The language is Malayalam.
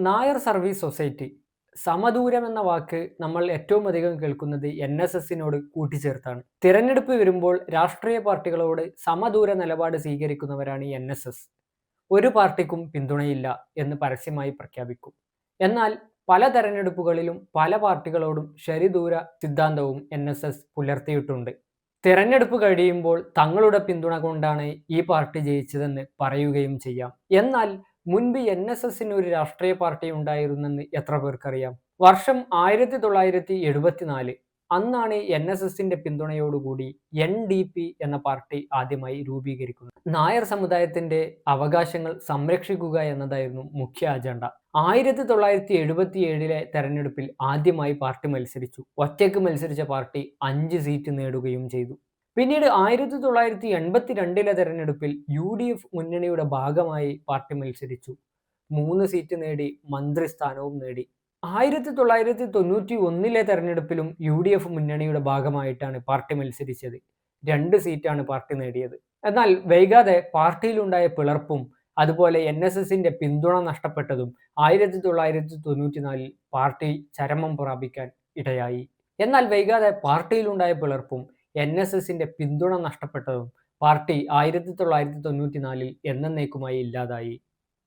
Nair service society. സമദൂരം എന്ന വാക്ക് നമ്മൾ ഏറ്റവും അധികം കേൾക്കുന്നത് NSSനോട് കൂട്ടിച്ചേർത്താണ്. തിരഞ്ഞെടുപ്പ് വരുമ്പോൾ രാഷ്ട്രീയ പാർട്ടികളോട് സമദൂര നിലപാട് സ്വീകരിക്കുന്നവരാണ് NSS. ഒരു പാർട്ടിക്കും പിന്തുണയില്ല എന്ന് പരസ്യമായി പ്രഖ്യാപിക്കും. എന്നാൽ പല തെരഞ്ഞെടുപ്പുകളിലും പല പാർട്ടികളോടും ശരിദൂര സിദ്ധാന്തവും NSS പുലർത്തിയിട്ടുണ്ട്. തിരഞ്ഞെടുപ്പ് കഴിയുമ്പോൾ തങ്ങളുടെ പിന്തുണ കൊണ്ടാണ് ഈ പാർട്ടി ജയിച്ചതെന്ന് പറയുകയും ചെയ്യാം. എന്നാൽ മുൻപ് NSSന് ഒരു രാഷ്ട്രീയ പാർട്ടി ഉണ്ടായിരുന്നെന്ന് എത്ര പേർക്കറിയാം? വർഷം 1974. അന്നാണ് NSSന്റെ പിന്തുണയോടുകൂടി NDP എന്ന പാർട്ടി ആദ്യമായി രൂപീകരിക്കുന്നത്. നായർ സമുദായത്തിന്റെ അവകാശങ്ങൾ സംരക്ഷിക്കുക എന്നതായിരുന്നു മുഖ്യ അജണ്ട. 1977 തെരഞ്ഞെടുപ്പിൽ ആദ്യമായി പാർട്ടി മത്സരിച്ചു. ഒറ്റയ്ക്ക് മത്സരിച്ച പാർട്ടി 5 സീറ്റ് നേടുകയും ചെയ്തു. പിന്നീട് 1982 തെരഞ്ഞെടുപ്പിൽ UDF മുന്നണിയുടെ ഭാഗമായി പാർട്ടി മത്സരിച്ചു. 3 സീറ്റ് നേടി മന്ത്രിസ്ഥാനവും നേടി. 1991 തെരഞ്ഞെടുപ്പിലും UDF മുന്നണിയുടെ ഭാഗമായിട്ടാണ് പാർട്ടി മത്സരിച്ചത്. 2 സീറ്റാണ് പാർട്ടി നേടിയത്. എന്നാൽ വൈകാതെ പാർട്ടിയിലുണ്ടായ പിളർപ്പും അതുപോലെ NSSന്റെ പിന്തുണ നഷ്ടപ്പെട്ടതും 1994 പാർട്ടി ചരമം പ്രാപിക്കാൻ ഇടയായി. എന്നാൽ വൈകാതെ പാർട്ടിയിലുണ്ടായ പിളർപ്പും NSSന്റെ പിന്തുണ നഷ്ടപ്പെട്ടതും പാർട്ടി 1994 എന്നേക്കുമായി ഇല്ലാതായി.